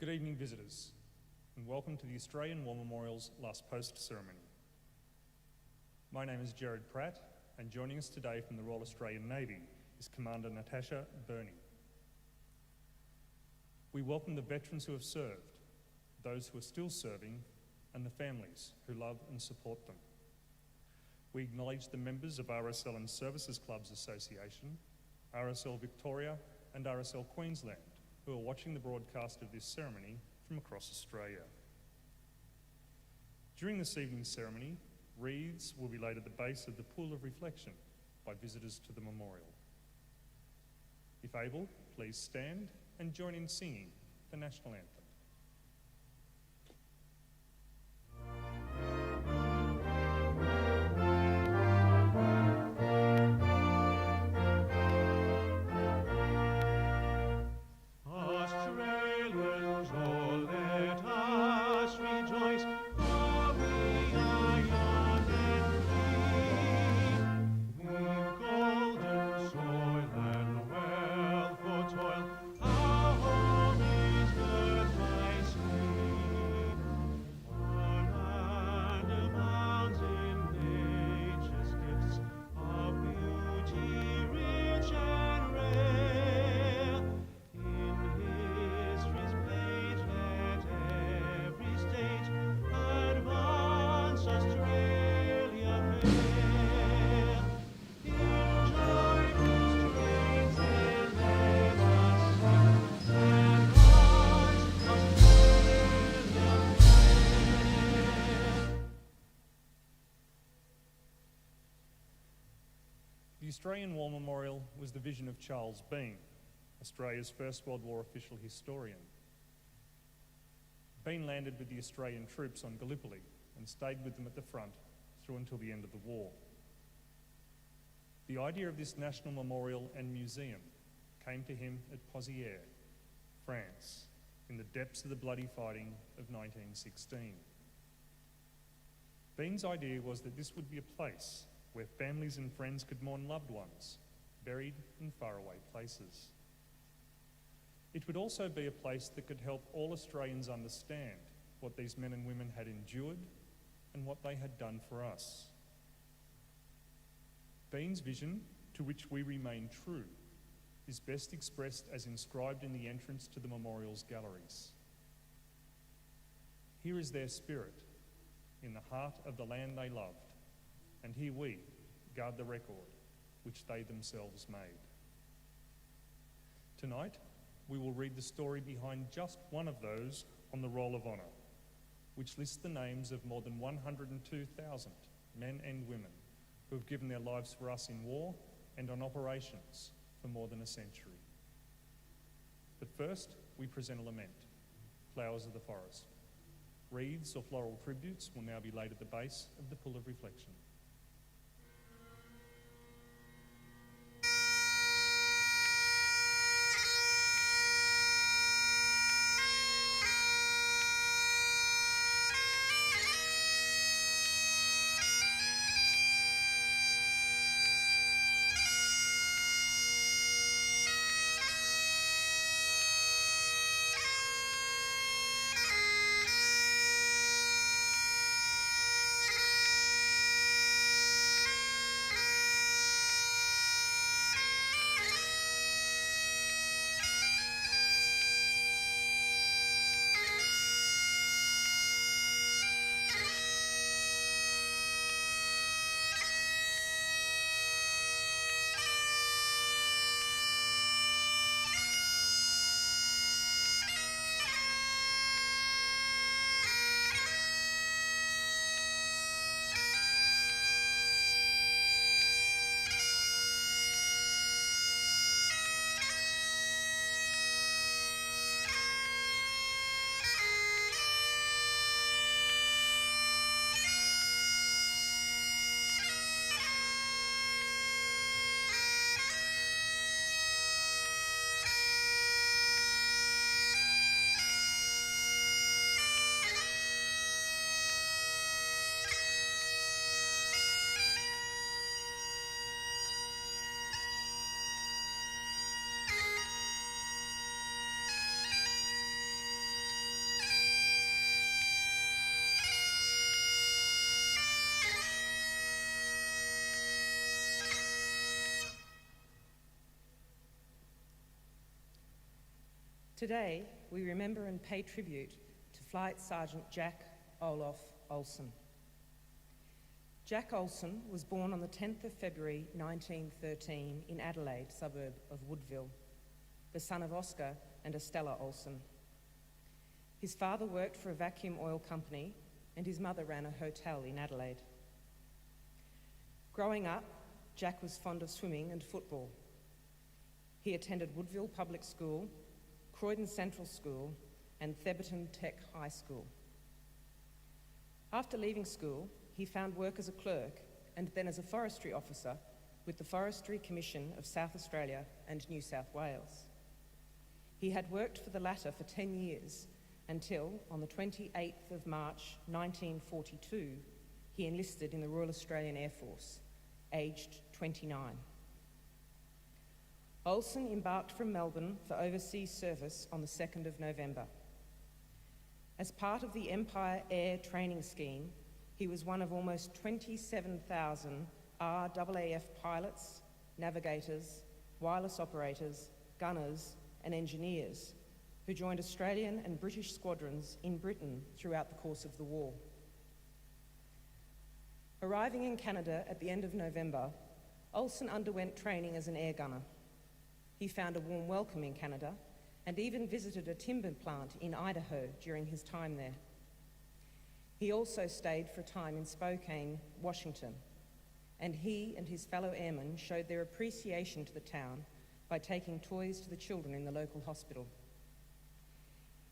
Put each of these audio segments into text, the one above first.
Good evening, visitors, and welcome to the Australian War Memorial's last post ceremony. My name is Jared Pratt, and joining us today from the Royal Australian Navy is Commander Natasha Burney. We welcome the veterans who have served, those who are still serving, and the families who love and support them. We acknowledge the members of RSL and Services Clubs Association, RSL Victoria and RSL Queensland, who are watching the broadcast of this ceremony from across Australia. During this evening's ceremony, wreaths will be laid at the base of the Pool of Reflection by visitors to the memorial. If able, please stand and join in singing the national anthem. The Australian War Memorial was the vision of Charles Bean, Australia's First World War official historian. Bean landed with the Australian troops on Gallipoli and stayed with them at the front through until the end of the war. The idea of this national memorial and museum came to him at Pozières, France, in the depths of the bloody fighting of 1916. Bean's idea was that this would be a place where families and friends could mourn loved ones buried in faraway places. It would also be a place that could help all Australians understand what these men and women had endured and what they had done for us. Bean's vision, to which we remain true, is best expressed as inscribed in the entrance to the memorial's galleries. Here is their spirit, in the heart of the land they loved, and here we guard the record which they themselves made. Tonight, we will read the story behind just one of those on the Roll of Honour, which lists the names of more than 102,000 men and women who have given their lives for us in war and on operations for more than a century. But first, we present a lament, Flowers of the Forest. Wreaths or floral tributes will now be laid at the base of the Pool of Reflection. Today, we remember and pay tribute to Flight Sergeant Jack Olof Ohlson. Jack Ohlson was born on the 10th of February 1913 in Adelaide, suburb of Woodville, the son of Oscar and Estella Ohlson. His father worked for a vacuum oil company and his mother ran a hotel in Adelaide. Growing up, Jack was fond of swimming and football. He attended Woodville Public School, Croydon Central School and Theberton Tech High School. After leaving school, he found work as a clerk and then as a forestry officer with the Forestry Commission of South Australia and New South Wales. He had worked for the latter for 10 years until, on the 28th of March 1942, he enlisted in the Royal Australian Air Force, aged 29. Ohlson embarked from Melbourne for overseas service on the 2nd of November. As part of the Empire Air Training Scheme, he was one of almost 27,000 RAAF pilots, navigators, wireless operators, gunners, and engineers who joined Australian and British squadrons in Britain throughout the course of the war. Arriving in Canada at the end of November, Ohlson underwent training as an air gunner. He found a warm welcome in Canada and even visited a timber plant in Idaho during his time there. He also stayed for a time in Spokane, Washington, and he and his fellow airmen showed their appreciation to the town by taking toys to the children in the local hospital.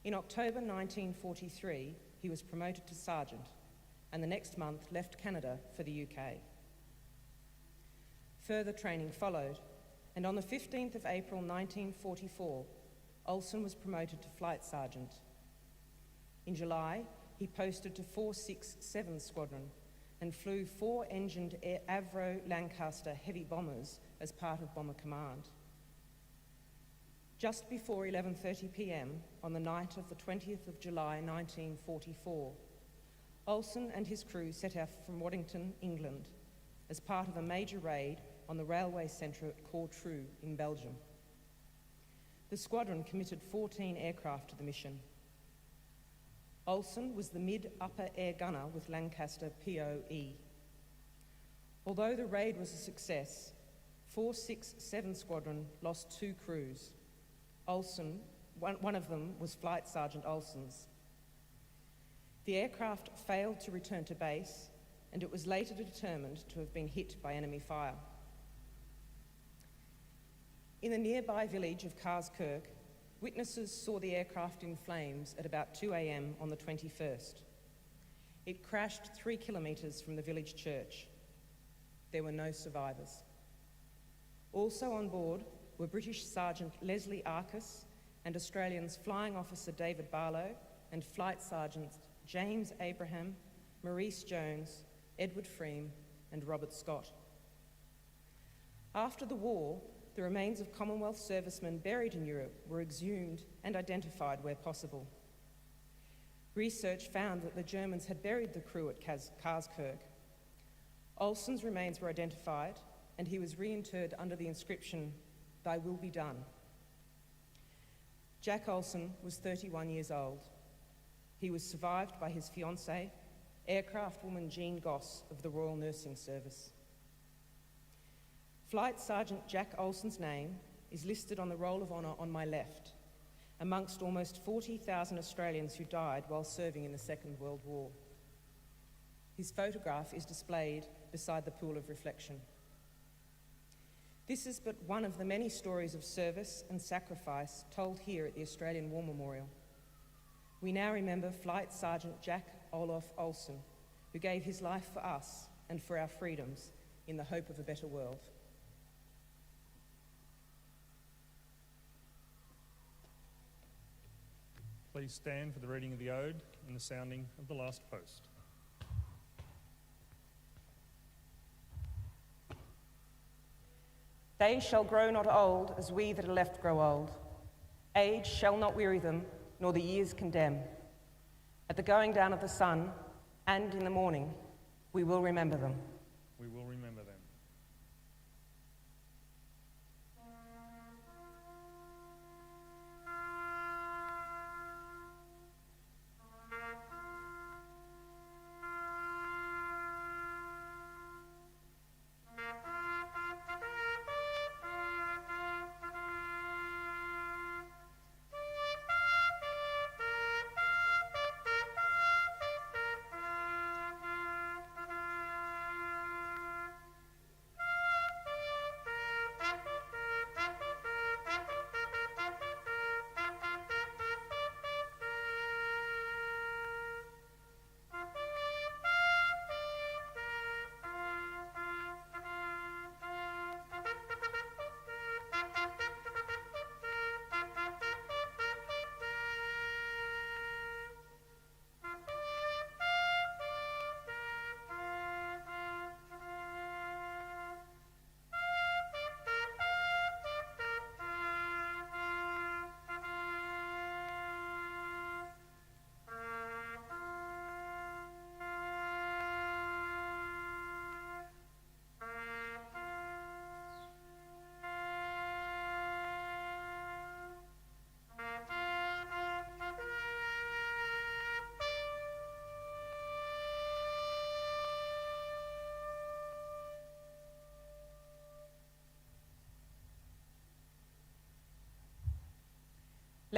In October 1943, he was promoted to sergeant, and the next month left Canada for the UK. Further training followed, and on the 15th of April 1944, Ohlson was promoted to flight sergeant. In July, he posted to 467 Squadron and flew 4-engined Avro Lancaster heavy bombers as part of Bomber Command. Just before 11:30 p.m. on the night of the 20th of July 1944, Ohlson and his crew set out from Waddington, England, as part of a major raid on the railway centre at Cortrou in Belgium. The squadron committed 14 aircraft to the mission. Ohlson was the mid-upper air gunner with Lancaster POE. Although the raid was a success, 467 Squadron lost 2 crews. Ohlson, one of them was Flight Sergeant Ohlson's. The aircraft failed to return to base, and it was later determined to have been hit by enemy fire. In the nearby village of Carskirk, witnesses saw the aircraft in flames at about 2 a.m. on the 21st. It crashed 3 kilometres from the village church. There were no survivors. Also on board were British Sergeant Leslie Arcus and Australians Flying Officer David Barlow and Flight Sergeants James Abraham, Maurice Jones, Edward Freem and Robert Scott. After the war, the remains of Commonwealth servicemen buried in Europe were exhumed and identified where possible. Research found that the Germans had buried the crew at Carskirk. Ohlson's remains were identified and he was reinterred under the inscription, "Thy will be done." Jack Ohlson was 31 years old. He was survived by his fiancée, aircraft woman Jean Goss of the Royal Nursing Service. Flight Sergeant Jack Ohlson's name is listed on the Roll of Honour on my left, amongst almost 40,000 Australians who died while serving in the Second World War. His photograph is displayed beside the pool of reflection. This is but one of the many stories of service and sacrifice told here at the Australian War Memorial. We now remember Flight Sergeant Jack Olof Ohlson, who gave his life for us and for our freedoms in the hope of a better world. Please stand for the reading of the Ode and the sounding of the last post. They shall grow not old as we that are left grow old. Age shall not weary them, nor the years condemn. At the going down of the sun and in the morning, we will remember them. We will remember them.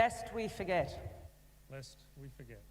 lest we forget. Lest we forget.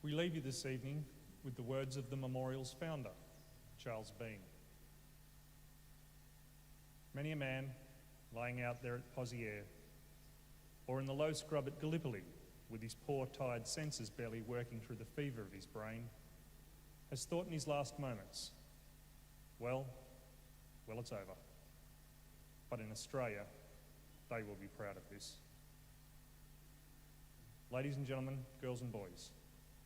We leave you this evening with the words of the memorial's founder, Charles Bean. Many a man lying out there at Pozières, or in the low scrub at Gallipoli, with his poor, tired senses barely working through the fever of his brain, has thought in his last moments, well, it's over. But in Australia, they will be proud of this. Ladies and gentlemen, girls and boys,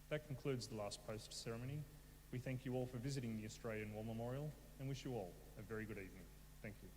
that concludes the last post ceremony. We thank you all for visiting the Australian War Memorial and wish you all a very good evening. Thank you.